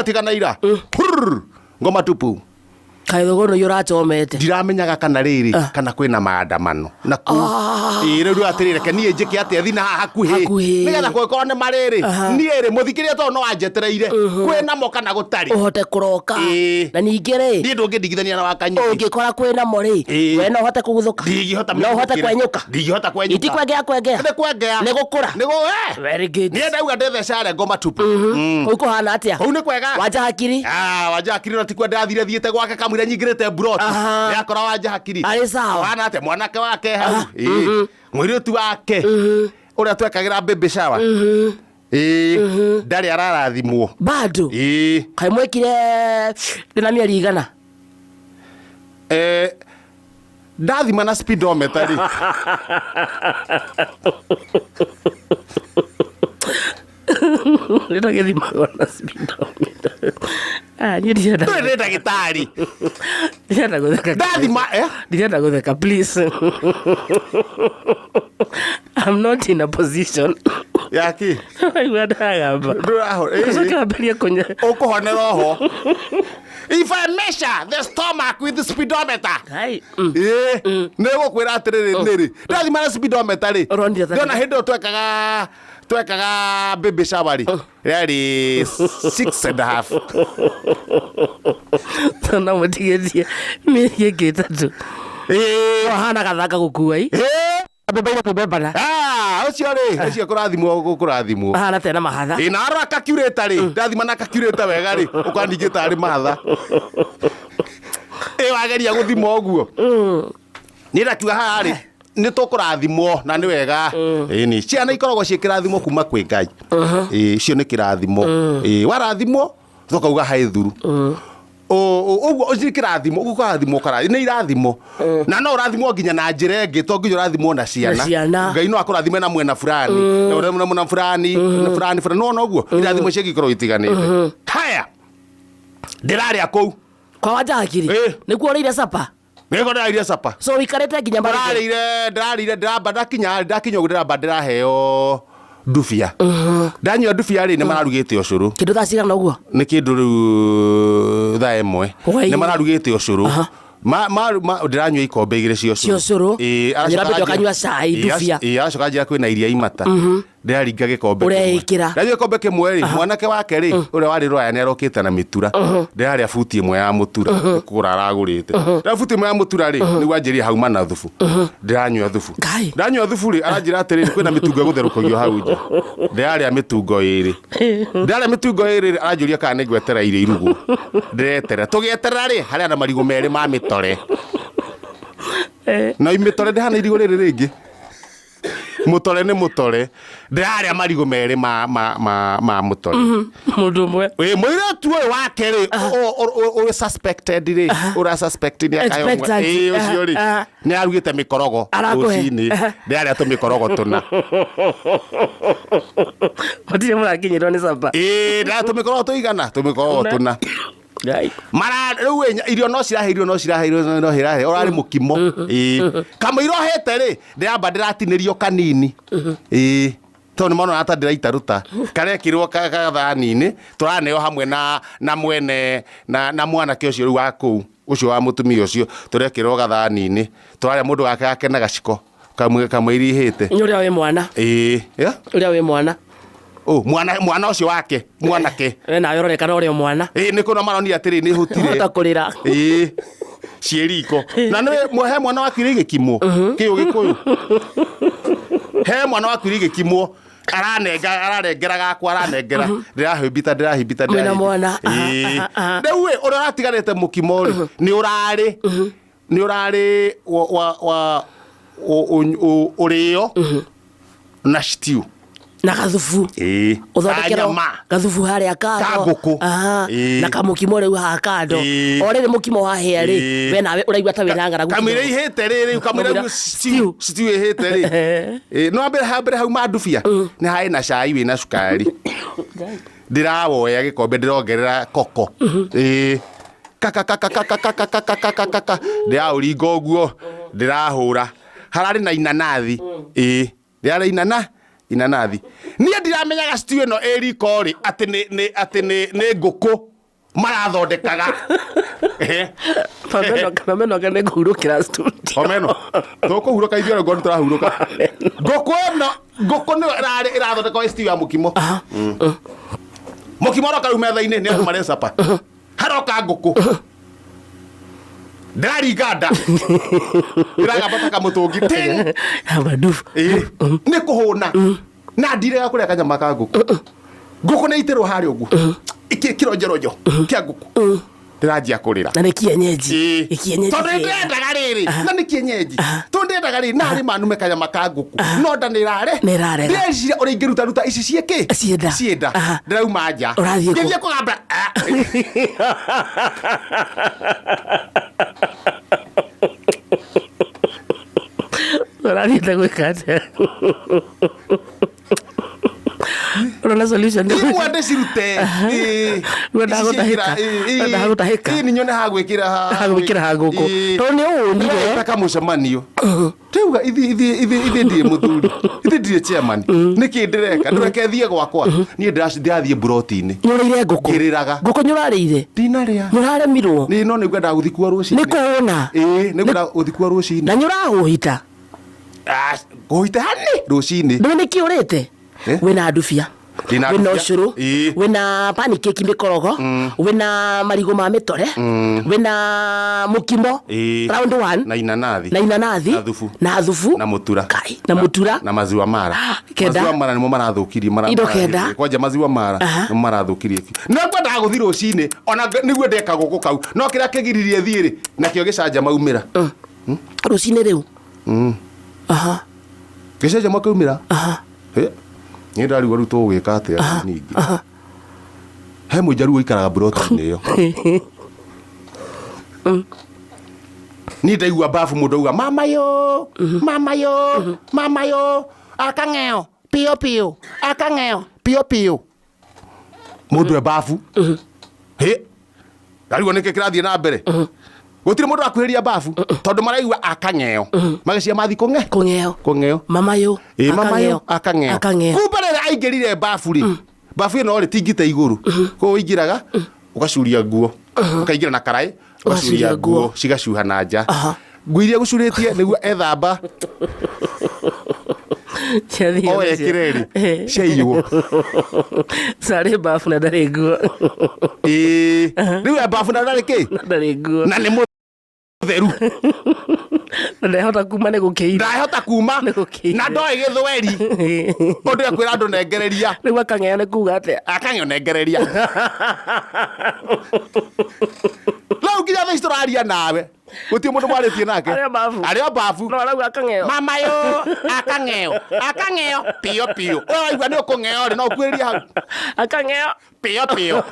twatigana ira ngoma tupu kaithogono yurachomete ndiramenyaga kana riri kana kwina maandamano na ku riu atirire ke nie njike atia thina hakuhi nigetha kwikora ni mariri nie ri muthikiria to no anjetereire kwina mo kana gutari uhote kuroka na ningi ri ni ndungithithania na wakanyu ungikora kwina mo ri we no uhote kuguthuka ndigihota no uhote kwenyuka ndigihota kwenyuka itikwengea ni gukura ni very good ni ndauga ndethecare ngoma tupu uko hana atia kou ni kwega wanja hakiri wanja hakiri na tikwa ndathire thiete gwake kamwira nyingirite broti yakora wanja hakiri ari sawa wana ate mwanake wake hau mwiritu wake uria twekagira baby shower ndari ararathimwo bado kai mwekire ndina mieri igana ndathima na speedometer ri Nita githima na speedometer ndirenda twende ndagitari ndirenda gutheka ndathima ndirenda gutheka please I'm not in a position yaki aiwadagamba ndirahoreria kunya ukuhonera ho if I measure the stomach with the speedometer hai nego kwira atiriri niri ndathima na speedometer ri ndona hindo twekaga baby shower really 6.5 tona mutigetie mieri gitatu hana gathaka gukua abebaira kubebana ucio ri ucio kurathimwo hana tena mahatha na ara calculator ri ndathima na calculator wega ri ukandingita ari mahatha wageria guthima uguo ni ndakiuga haha ri ni tukurathimwo na ni wega ni ciana ikoragwo cikirathimwo kuma kwi Ngai cio ni kirathimo warathimwo thokauga hai thuru uguo ukirathimo ukurathimwo karathi ni irathimo na no urathimwo nginya na njira ingi to nginya urathimwo na ciana Ngai no akurathime na mwena fulani na mwena fulani na fulani no uguo irathimo cigikorwo itiganite haya ndiraria kou kwa wanja hakiri nikuo urire sapa Nego ndariire sapa. So wikarete nginya mbari. Ndararire ndamba ndakinya uguo ndiraheo ndubia. Ndanyua ndubia ri ni mararugite ucuru. Kindu tha cigana uguo? Ni kindu riu tha imwe. Ni mararugite ucuru. Ndiranyua ikombe igire cia ucuru. Aracoka kanyua cai ndubia. Aracoka njira kwina iria imata. Ndiraringa gikombe. Ureikira. Ndanyua gikombe kimwe ri mwanake wake ri uria wari roya ni arokite na mitura. Ndiraria futi imwe ya mutura kugura aragurite. Ndira futi imwe ya mutura ri niguo anjirie hauma na thubu. Ndiranyua thubu. Ndanyua thubu ri aranjira atiriri kwina mitungo gutherukagio hau nja. Ndiraria mitungo iri. Ndiraria mitungo iri aranjuria kana nigwetera irio irugu. Ndiretera tugieterera ri haria na marigo meri ma mitore. Na imitore ndihana irigo riri ringi. Mutore ni mutore ndiraria marigo meri ma mutore mundu mwe muiretu uyu wake ri uri suspected ri ura suspected ni akayo ucio ri ni arugite mikorogo ucini ndiraria tu mikorogo tuna matire murakinyirwo ni sapa ndiraria tu mikorogo tuigana tu mikorogo tuna mara riu irio no cirahe orari mukimo kama irohete ri ndiramba ndiratinirio kanini to ni mono ata ndiraitaruta karekirwo kathani-ini turaneo hamwe na mwene na mwanake ucio riu wa kuu ucio wa mutumia ucio turekirwo gathani-ini turaria mundu wake akena gaciko kamwe irihite uria wi mwana uria wi mwana mwana ucio wake mwanake na yoronekana uria mwana ni kuna maroni atiri ni hutire hota kurira cieriko na ni he mwana waku igikimwo kiu gikuyu he mwana waku igikimwo ararengera gakwa aranengera ndirahimbita mwena mwana riu uria uratiganite mukimo ri ni urari wa urio na stew na gathubu uthondekero gathubu haria kando na kamukimo riu ha kando orire mukimo wa heri we nawe uraigua ta wina ngara kamire ihite riri kamire stew ihite ri no ambere hau mandubia ni hai na cai wina sukari ndirawoya gikombe ndirongerera koko kaka ndiraũringa ũguo ndirahũra hararĩ na inanathi ndirarĩ inanathi niĩ ndiramenyaga stew ĩno ĩriko rĩ atĩ nĩ ngũkũ marathondekaga Mameno kene kuhurukira studio. Omeno tukuhuruka ithuĩ ngoni tũrahuruka ngũkũ ĩno ngũkũ nĩ ĩrathondeka westi ya mũkimo mũkimo roka rĩu metha-inĩ nĩ andũ marĩ capa haroka ngũkũ ndĩraringa nda ĩragambata kamũtũngi nĩ kũhũna na ndirega kũrĩa kanyama ka ngũkũ ngũkũ nĩ itĩrwo harĩa ũguo kĩronjeronjo kĩa ngũkũ ndĩranjia kũrĩra na nĩ kienyeji tondũ ndĩrendaga rĩrĩ na nĩ kienyeji tondũ ndĩrendaga rĩrĩ narĩ manume kanyama ka ngũkũ no nda nĩrarega ndĩreciria ũrĩa ingĩruta ici ciĩkĩ cienda ndĩrauma nja ngĩthiĩ kũgamba ũrathiĩte gwĩka atĩa Rona solution ni mwende cirute Wenda gutahika ni nyone ha gwikira ha guku to ni unire taka mucemanio rĩuga ithi ndie muthuri ithi ndie chairman niki ndireka ndureke thie gwakwa ni ndirathiĩ broti-inĩ nyũrĩire ngũkũ ngĩrĩraga ngũkũ nyũrarĩire ndinarĩa nyũraremirwo ni no nĩngwenda gũthikua rũcinĩ nĩ kuona nĩngwenda gũthikua rũcinĩ na nyũragũhita gũhita hanĩ rũcinĩ ndũĩ nĩkĩ ũrĩte wĩna ndubia wĩna ũcũrũ wĩna pancake mĩkorogo wĩna marigũ ma mĩtore wĩna mũkimo round 1 na inanathi na thubu na mũtura na mũtura na maziwa mara maziwa mara nĩmo marathũkirie indo kenda kwanja maziwa mara nĩmo marathũkirie no ngwendaga gũthiĩ rũcinĩ ona nĩguo ndeka gũkũ kau no kĩrĩa kĩgiririe thiĩ-rĩ nakĩo gĩcanja maumĩra rũcinĩ rĩu gĩcanja makaumĩra nĩ ndarigwo rĩu tũgũgĩka atĩa ningĩ he mũjaruo ikaraga broti-inĩ ĩyo ni ndaigua bafu mũndũ auga mamayo akang'eo pio akang'eo pio mũndũ e bafu ndarigwo nĩkĩ kĩrathiĩ na mbere gũtirĩ mũndũ akuhĩria bafu tondũ maraigua akang'eo magĩcia mathi kũng'eo mamayo akang'eo kumbe rĩrĩa aingĩrire bafu-rĩ bafu ĩno-rĩ tingite igũrũ koguo ũingĩraga ũgacuria nguo ũkaingĩra na karaĩ ũgacuria nguo cigacuha na nja nguo iria gũcurĩtie nĩguo ethamba ekĩre-rĩ ciaiywo sarĩ bafu na ndarĩ nguo rĩu bafu na ndarĩ kĩ na nĩ mũtheru ndahota kuma nĩ gũkĩire na ndoĩ gĩthweri ũndũ ekwĩra andũ nengereria rĩu akang'eo nĩ kuga atĩa akang'eo nengereria rĩu nginya thaa ici tũraria nawe gũtirĩ mũndũ mwarĩtie nake arĩa bafu no arauga akang'eo mamayo akang'eo pio ũraigua nĩ ũkũng'eo-rĩ no ũkuhĩrĩrie hau akang'eo pio